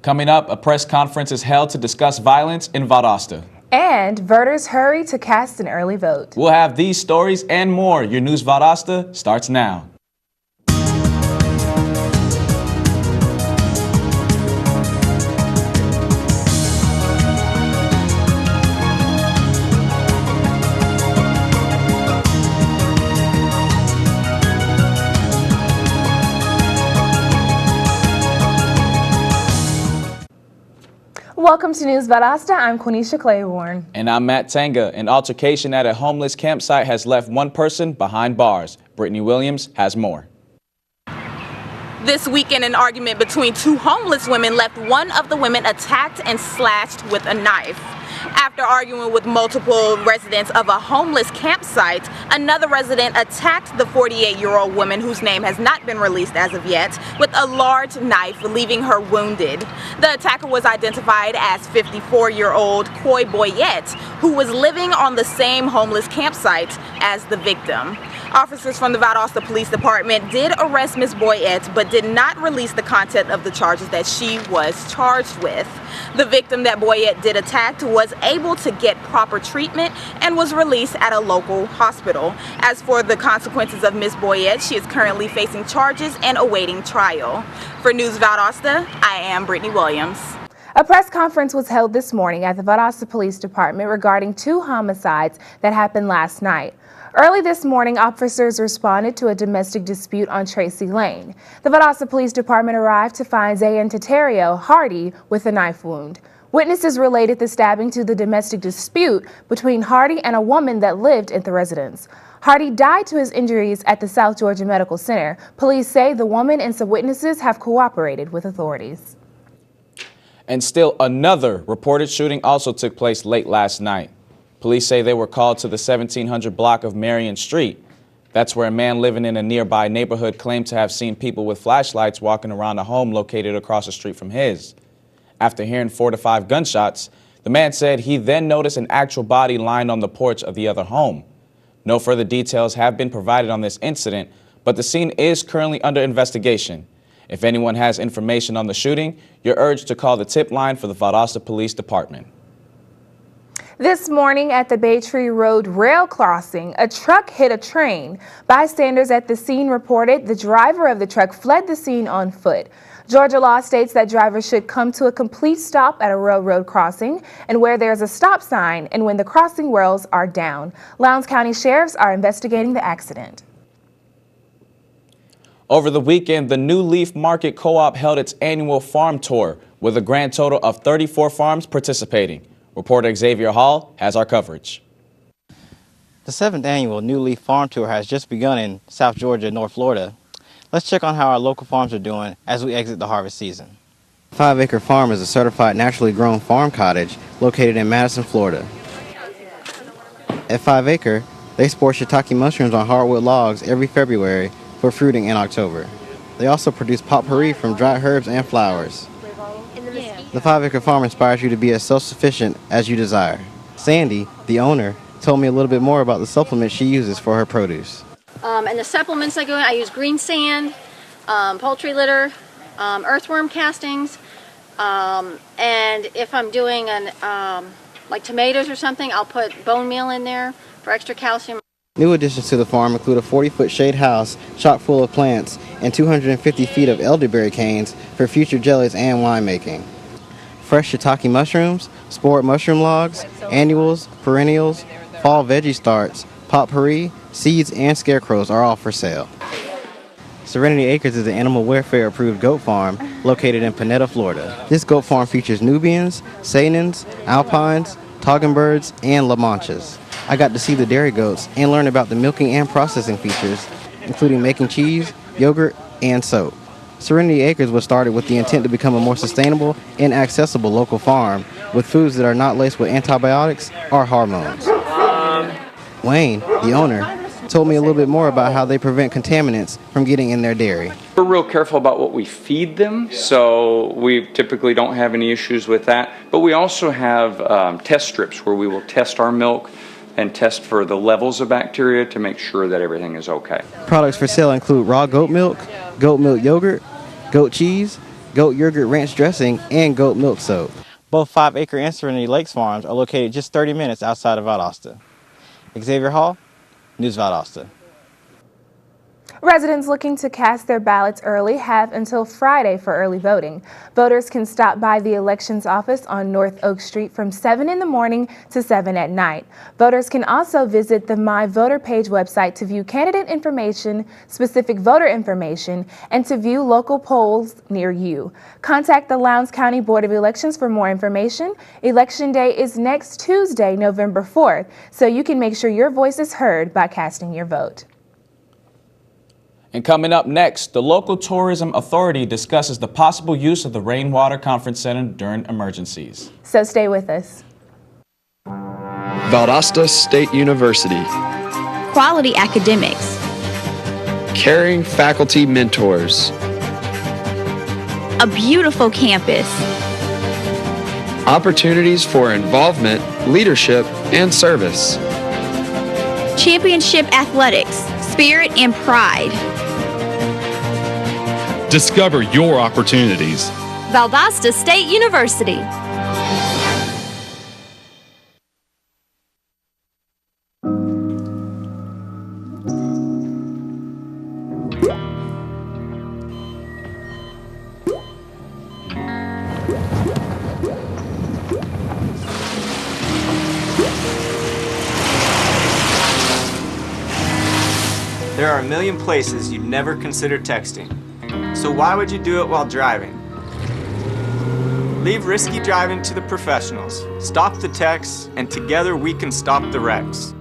Coming up, a press conference is held to discuss violence in Valdosta. And voters hurry to cast an early vote. We'll have these stories and more. Your News Valdosta starts now. Welcome to News Valdosta. I'm Quenisha Claiborne. And I'm Matt Tanga. An altercation at a homeless campsite has left one person behind bars. Brittany Williams has more. This weekend, an argument between two homeless women left one of the women attacked and slashed with a knife. After arguing with multiple residents of a homeless campsite, another resident attacked the 48-year-old woman, whose name has not been released as of yet, with a large knife, leaving her wounded. The attacker was identified as 54-year-old Coy Boyette, who was living on the same homeless campsite as the victim. Officers from the Valdosta Police Department did arrest Ms. Boyette, but did not release the content of the charges that she was charged with. The victim that Boyette did attack was able to get proper treatment and was released at a local hospital. As for the consequences of Ms. Boyette, she is currently facing charges and awaiting trial. For News Valdosta, I am Brittany Williams. A press conference was held this morning at the Valdosta Police Department regarding two homicides that happened last night. Early this morning, officers responded to a domestic dispute on Tracy Lane. The Valdosta Police Department arrived to find Zayn Tatario Hardy with a knife wound. Witnesses related the stabbing to the domestic dispute between Hardy and a woman that lived at the residence. Hardy died to his injuries at the South Georgia Medical Center. Police say the woman and some witnesses have cooperated with authorities. And still another reported shooting also took place late last night. Police say they were called to the 1700 block of Marion Street. That's where a man living in a nearby neighborhood claimed to have seen people with flashlights walking around a home located across the street from his. After hearing 4 to 5 gunshots, the man said he then noticed an actual body lying on the porch of the other home. No further details have been provided on this incident, but the scene is currently under investigation. If anyone has information on the shooting, you're urged to call the tip line for the Valdosta Police Department. This morning at the Baytree Road rail crossing, a truck hit a train. Bystanders at the scene reported the driver of the truck fled the scene on foot. Georgia law states that drivers should come to a complete stop at a railroad crossing and where there's a stop sign and when the crossing rails are down. Lowndes County sheriffs are investigating the accident. Over the weekend, the New Leaf Market Co-op held its annual farm tour with a grand total of 34 farms participating. Reporter Xavier Hall has our coverage. The 7th annual New Leaf Farm Tour has just begun in South Georgia, North Florida. Let's check on how our local farms are doing as we exit the harvest season. 5 Acre Farm is a certified naturally grown farm cottage located in Madison, Florida. At 5 Acre, they sport shiitake mushrooms on hardwood logs every February for fruiting in October. They also produce potpourri from dried herbs and flowers. The 5 Acre Farm inspires you to be as self-sufficient as you desire. Sandy, the owner, told me a little bit more about the supplements she uses for her produce. And the supplements I use green sand, poultry litter, earthworm castings, and if I'm doing like tomatoes or something, I'll put bone meal in there for extra calcium. New additions to the farm include a 40-foot shade house chock full of plants and 250 feet of elderberry canes for future jellies and winemaking. Fresh shiitake mushrooms, spored mushroom logs, annuals, perennials, fall veggie starts, potpourri, seeds, and scarecrows are all for sale. Serenity Acres is an animal welfare approved goat farm located in Panetta, Florida. This goat farm features Nubians, Saanans, Alpines, Toggenbirds, and La Manchas. I got to see the dairy goats and learn about the milking and processing features, including making cheese, yogurt, and soap. Serenity Acres was started with the intent to become a more sustainable and accessible local farm with foods that are not laced with antibiotics or hormones. Wayne, the owner, told me a little bit more about how they prevent contaminants from getting in their dairy. We're real careful about what we feed them, so we typically don't have any issues with that. But we also have test strips where we will test our milk and test for the levels of bacteria to make sure that everything is okay. Products for sale include raw goat milk yogurt, goat cheese, goat yogurt ranch dressing, and goat milk soap. Both 5-acre and Serenity Lakes farms are located just 30 minutes outside of Valdosta. Xavier Hall, News Valdosta. Residents looking to cast their ballots early have until Friday for early voting. Voters can stop by the elections office on North Oak Street from 7 in the morning to 7 at night. Voters can also visit the My Voter page website to view candidate information, specific voter information, and to view local polls near you. Contact the Lowndes County Board of Elections for more information. Election Day is next Tuesday, November 4th, so you can make sure your voice is heard by casting your vote. And coming up next, the local tourism authority discusses the possible use of the Rainwater Conference Center during emergencies. So stay with us. Valdosta State University. Quality academics. Caring faculty mentors. A beautiful campus. Opportunities for involvement, leadership, and service. Championship athletics, spirit and pride. Discover your opportunities. Valdosta State University. There are a million places you'd never consider texting. So why would you do it while driving? Leave risky driving to the professionals. Stop the texts, and together we can stop the wrecks.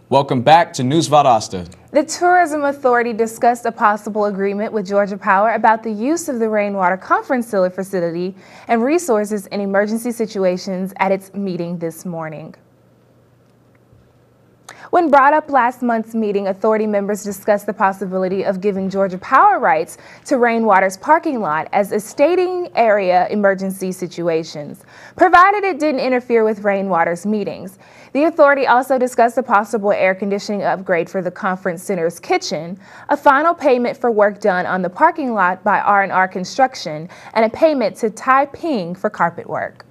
Welcome back to News Valdosta. The Tourism Authority discussed a possible agreement with Georgia Power about the use of the Rainwater Conference Center facility and resources in emergency situations at its meeting this morning. When brought up last month's meeting, authority members discussed the possibility of giving Georgia Power rights to Rainwater's parking lot as a staging area emergency situations, provided it didn't interfere with Rainwater's meetings. The authority also discussed a possible air conditioning upgrade for the conference center's kitchen, a final payment for work done on the parking lot by R&R Construction, and a payment to Tai Ping for carpet work.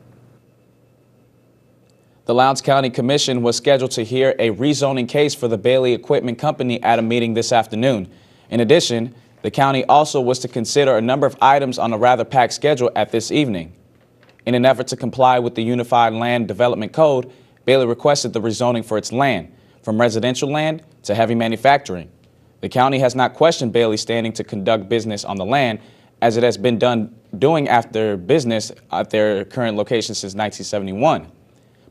The Lowndes County Commission was scheduled to hear a rezoning case for the Bailey Equipment Company at a meeting this afternoon. In addition, the county also was to consider a number of items on a rather packed schedule at this evening. In an effort to comply with the Unified Land Development Code, Bailey requested the rezoning for its land, from residential land to heavy manufacturing. The county has not questioned Bailey's standing to conduct business on the land, as it has been doing after business at their current location since 1971.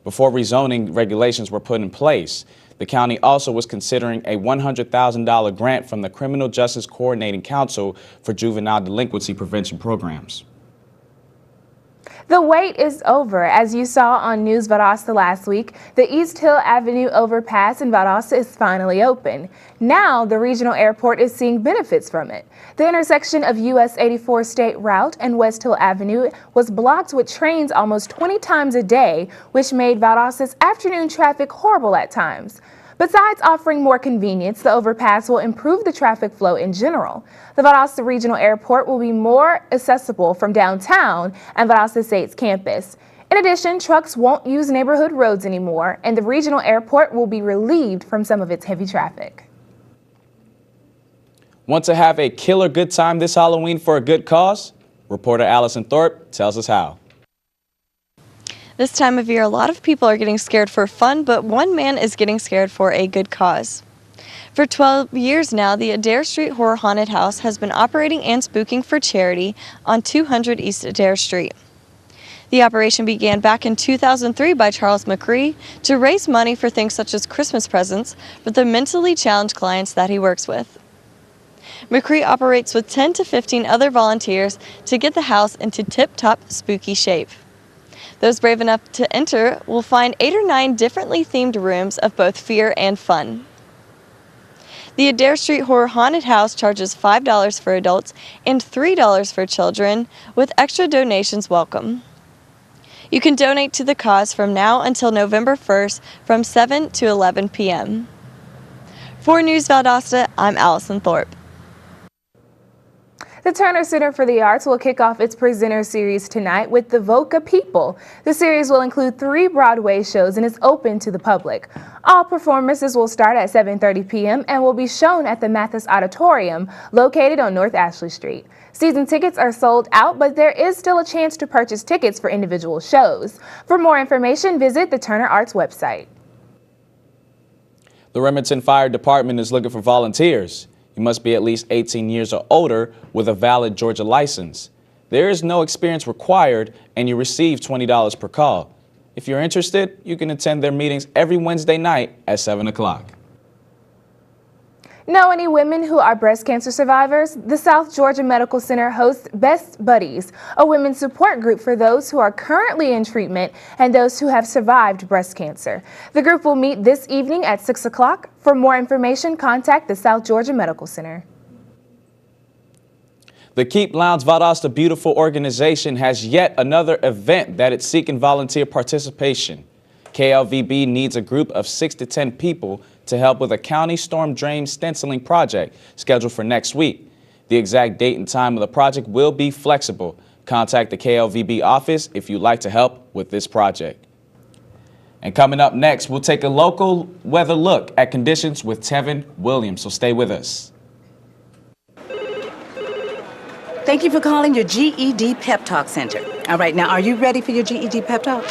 Before rezoning regulations were put in place, the county also was considering a $100,000 grant from the Criminal Justice Coordinating Council for juvenile delinquency prevention programs. The wait is over. As you saw on News Valdosta last week, the East Hill Avenue overpass in Valdosta is finally open. Now, the regional airport is seeing benefits from it. The intersection of US 84 State Route and West Hill Avenue was blocked with trains almost 20 times a day, which made Valdosta's afternoon traffic horrible at times. Besides offering more convenience, the overpass will improve the traffic flow in general. The Valdosta Regional Airport will be more accessible from downtown and Valdosta State's campus. In addition, trucks won't use neighborhood roads anymore, and the regional airport will be relieved from some of its heavy traffic. Want to have a killer good time this Halloween for a good cause? Reporter Allison Thorpe tells us how. This time of year, a lot of people are getting scared for fun, but one man is getting scared for a good cause. For 12 years now, the Adair Street Horror Haunted House has been operating and spooking for charity on 200 East Adair Street. The operation began back in 2003 by Charles McCree to raise money for things such as Christmas presents for the mentally challenged clients that he works with. McCree operates with 10 to 15 other volunteers to get the house into tip-top spooky shape. Those brave enough to enter will find 8 or 9 differently themed rooms of both fear and fun. The Adair Street Horror Haunted House charges $5 for adults and $3 for children, with extra donations welcome. You can donate to the cause from now until November 1st from 7 to 11 p.m. For News Valdosta, I'm Allison Thorpe. The Turner Center for the Arts will kick off its presenter series tonight with The Voca People. The series will include 3 Broadway shows and is open to the public. All performances will start at 7:30 p.m. and will be shown at the Mathis Auditorium, located on North Ashley Street. Season tickets are sold out, but there is still a chance to purchase tickets for individual shows. For more information, visit the Turner Arts website. The Remington Fire Department is looking for volunteers. You must be at least 18 years or older with a valid Georgia license. There is no experience required, and you receive $20 per call. If you're interested, you can attend their meetings every Wednesday night at 7 o'clock. Know any women who are breast cancer survivors? The South Georgia Medical Center hosts Best Buddies, a women's support group for those who are currently in treatment and those who have survived breast cancer. The group will meet this evening at 6 o'clock. For more information, contact the South Georgia Medical Center. The Keep Lounge Valdosta Beautiful organization has yet another event that it's seeking volunteer participation. KLVB needs a group of 6 to 10 people to help with a county storm drain stenciling project scheduled for next week. The exact date and time of the project will be flexible. Contact the KLVB office if you'd like to help with this project. And coming up next, we'll take a local weather look at conditions with Tevin Williams, so stay with us. Thank you for calling your GED Pep Talk Center. All right, now are you ready for your GED Pep Talk?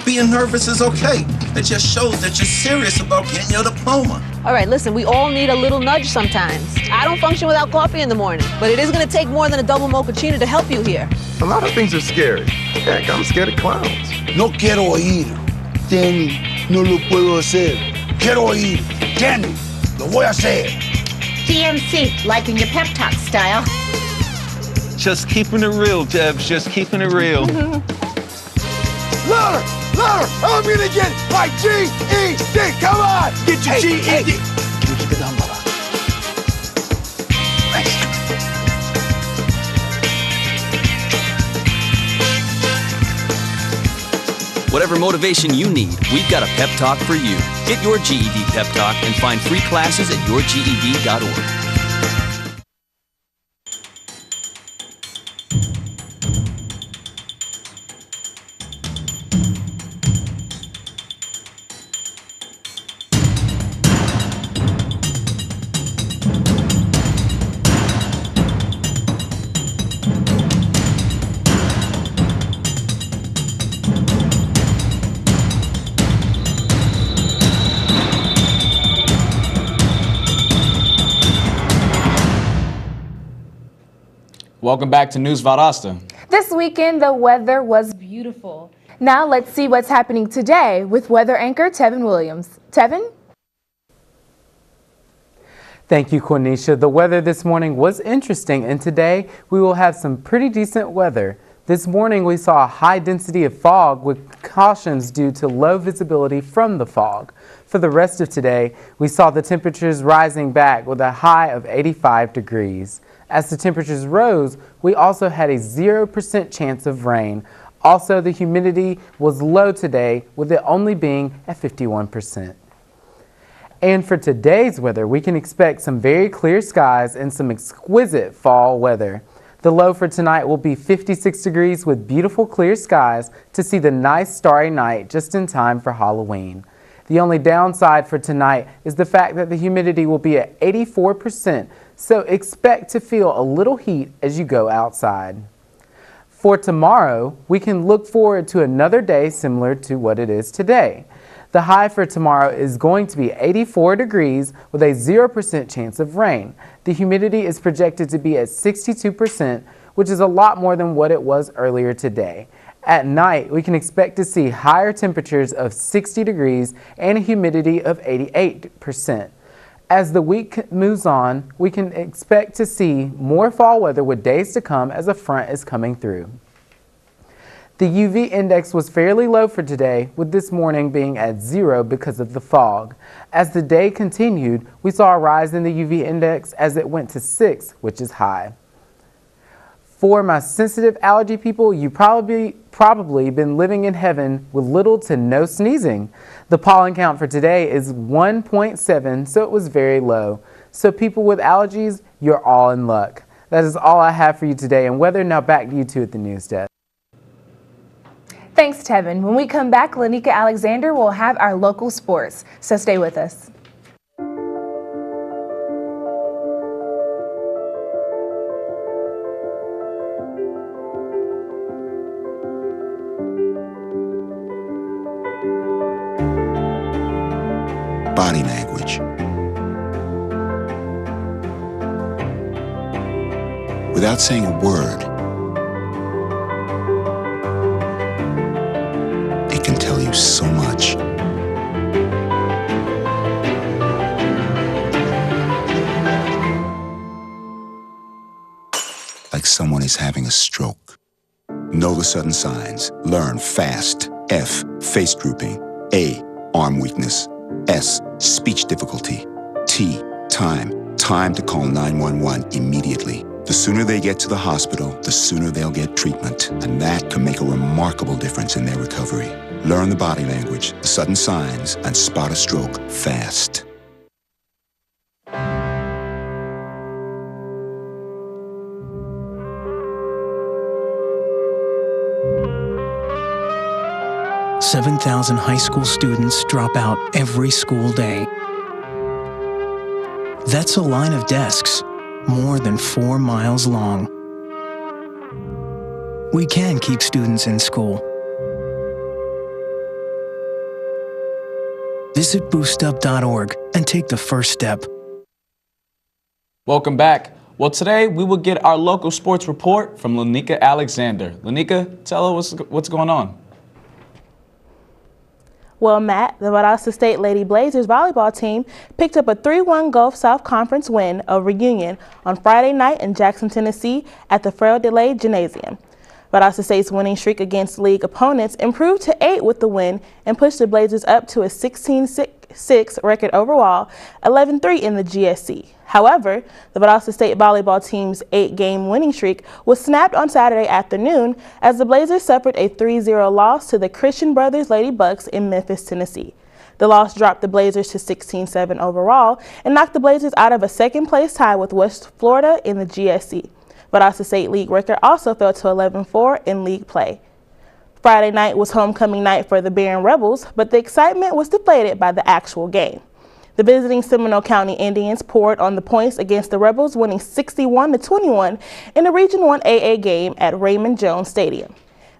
Being nervous is okay. It just shows that you're serious about getting your diploma. All right, listen, we all need a little nudge sometimes. I don't function without coffee in the morning, but it is going to take more than a double mochaccino to help you here. A lot of things are scary. Heck, I'm scared of clowns. No quiero ir. Danny, no lo puedo hacer. Quiero ir. Danny, lo voy a hacer. DMC, liking your pep talk style. Just keeping it real, Debs, just keeping it real. Louder! Louder! I'm gonna get my GED! Come on! Get your GED! Whatever motivation you need, we've got a pep talk for you. Get your GED pep talk and find free classes at yourged.org. Welcome back to News Valdosta. This weekend, the weather was beautiful. Now let's see what's happening today with weather anchor Tevin Williams. Tevin? Thank you, Cornisha. The weather this morning was interesting, and today we will have some pretty decent weather. This morning we saw a high density of fog with cautions due to low visibility from the fog. For the rest of today, we saw the temperatures rising back with a high of 85 degrees. As the temperatures rose, we also had a 0% chance of rain. Also, the humidity was low today, with it only being at 51%. And for today's weather, we can expect some very clear skies and some exquisite fall weather. The low for tonight will be 56 degrees with beautiful clear skies to see the nice starry night just in time for Halloween. The only downside for tonight is the fact that the humidity will be at 84%, so expect to feel a little heat as you go outside. For tomorrow, we can look forward to another day similar to what it is today. The high for tomorrow is going to be 84 degrees with a 0% chance of rain. The humidity is projected to be at 62%, which is a lot more than what it was earlier today. At night, we can expect to see higher temperatures of 60 degrees and a humidity of 88%. As the week moves on, we can expect to see more fall weather with days to come as a front is coming through. The UV index was fairly low for today, with this morning being at 0 because of the fog. As the day continued, we saw a rise in the UV index as it went to 6, which is high. For my sensitive allergy people, you probably been living in heaven with little to no sneezing. The pollen count for today is 1.7, so it was very low. So people with allergies, you're all in luck. That is all I have for you today. And weather, now back to you two at the news desk. Thanks, Tevin. When we come back, Lanika Alexander will have our local sports, so stay with us. Body language. Without saying a word, it can tell you so much. Like someone is having a stroke. Know the sudden signs. Learn fast. F, face drooping. A, arm weakness. S, speech difficulty. T, time. Time to call 911 immediately. The sooner they get to the hospital, the sooner they'll get treatment. And that can make a remarkable difference in their recovery. Learn the body language, the sudden signs, and spot a stroke fast. "7,000 high school students drop out every school day. That's a line of desks more than 4 miles long. We can keep students in school. Visit boostup.org and take the first step." Welcome back. Well, today we will get our local sports report from Lanika Alexander. Lanika, tell us what's going on. Well, Matt, the Valdosta State Lady Blazers volleyball team picked up a 3-1 Gulf South Conference win over Union on Friday night in Jackson, Tennessee at the Frere DeLay Gymnasium. Valdosta State's winning streak against league opponents improved to 8 with the win and pushed the Blazers up to a 16-6 record overall, 11-3 in the GSC. However, the Valdosta State volleyball team's 8-game winning streak was snapped on Saturday afternoon as the Blazers suffered a 3-0 loss to the Christian Brothers Lady Bucks in Memphis, Tennessee. The loss dropped the Blazers to 16-7 overall and knocked the Blazers out of a second-place tie with West Florida in the GSC. Valdosta State league record also fell to 11-4 in league play. Friday night was homecoming night for the Barron Rebels, but the excitement was deflated by the actual game. The visiting Seminole County Indians poured on the points against the Rebels, winning 61-21 in the Region 1 AA game at Raymond Jones Stadium.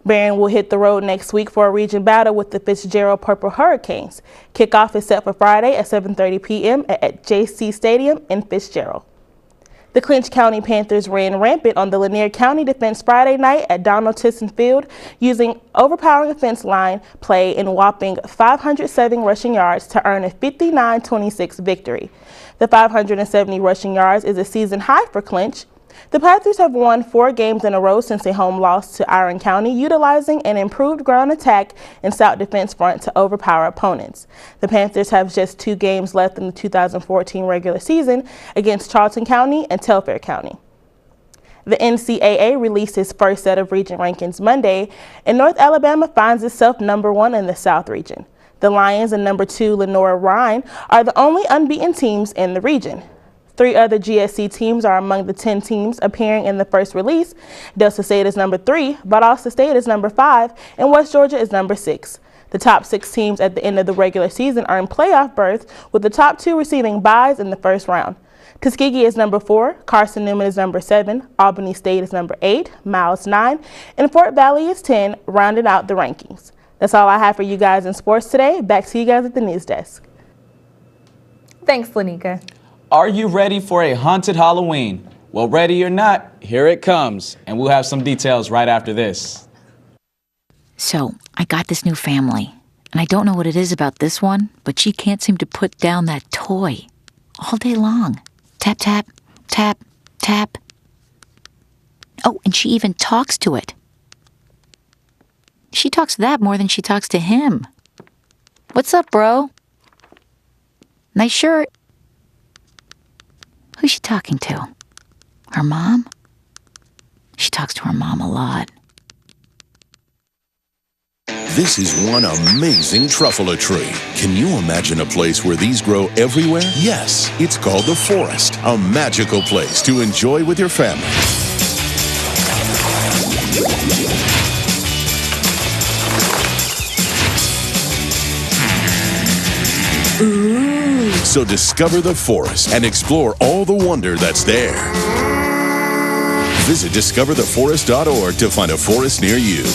Barron will hit the road next week for a region battle with the Fitzgerald Purple Hurricanes. Kickoff is set for Friday at 7:30 p.m. at JC Stadium in Fitzgerald. The Clinch County Panthers ran rampant on the Lanier County defense Friday night at Donald Tyson Field, using overpowering offense line play and whopping 507 rushing yards to earn a 59-26 victory. The 570 rushing yards is a season high for Clinch. The Panthers have won 4 games in a row since a home loss to Iron County, utilizing an improved ground attack and stout defense front to overpower opponents. The Panthers have just 2 games left in the 2014 regular season against Charlton County and Telfair County. The NCAA released its first set of region rankings Monday, and North Alabama finds itself number 1 in the South region. The Lions and number 2 Lenora Rhine are the only unbeaten teams in the region. 3 other GSC teams are among the 10 teams appearing in the first release. Delta State is number 3, Valdosta State is number 5, and West Georgia is number 6. The top 6 teams at the end of the regular season earn playoff berths, with the top 2 receiving byes in the first round. Tuskegee is number 4, Carson Newman is number 7, Albany State is number 8, Miles 9, and Fort Valley is 10, rounding out the rankings. That's all I have for you guys in sports today. Back to you guys at the news desk. Thanks, Lanika. Are you ready for a haunted Halloween? Well, ready or not, here it comes. And we'll have some details right after this. So, I got this new family, and I don't know what it is about this one, but she can't seem to put down that toy all day long. Tap, tap, tap, tap. Oh, and she even talks to it. She talks to that more than she talks to him. What's up, bro? Nice shirt. Who's she talking to? Her mom? She talks to her mom a lot. This is one amazing truffula tree. Can you imagine a place where these grow everywhere? Yes, it's called the forest, a magical place to enjoy with your family. Ooh. So discover the forest and explore all the wonder that's there. Visit discovertheforest.org to find a forest near you.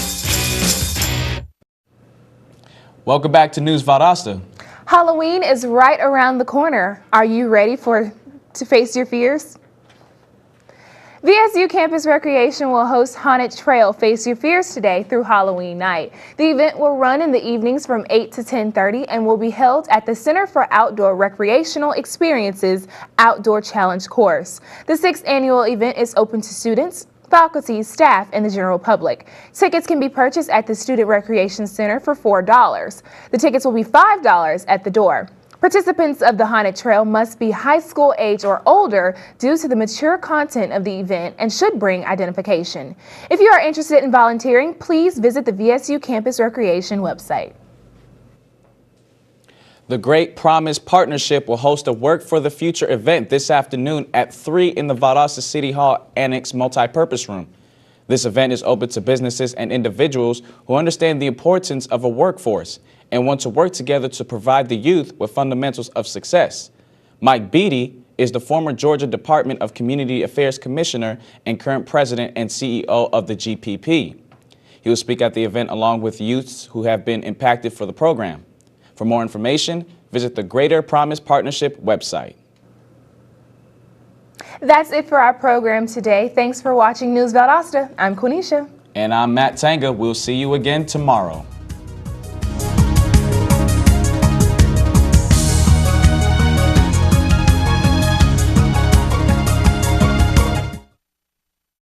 Welcome back to News Valdosta. Halloween is right around the corner. Are you ready to face your fears? VSU Campus Recreation will host Haunted Trail Face Your Fears today through Halloween night. The event will run in the evenings from 8 to 10:30 and will be held at the Center for Outdoor Recreational Experiences Outdoor Challenge course. The 6th annual event is open to students, faculty, staff, and the general public. Tickets can be purchased at the Student Recreation Center for $4. The tickets will be $5 at the door. Participants of the Haunted Trail must be high school age or older due to the mature content of the event and should bring identification. If you are interested in volunteering, please visit the VSU Campus Recreation website. The Great Promise Partnership will host a Work for the Future event this afternoon at 3 in the Valdosta City Hall Annex Multipurpose Room. This event is open to businesses and individuals who understand the importance of a workforce and want to work together to provide the youth with fundamentals of success. Mike Beatty is the former Georgia Department of Community Affairs Commissioner and current President and CEO of the GPP. He will speak at the event along with youths who have been impacted for the program. For more information, visit the Greater Promise Partnership website. That's it for our program today. Thanks for watching News Valdosta. I'm Quenisha. And I'm Matt Tanga. We'll see you again tomorrow.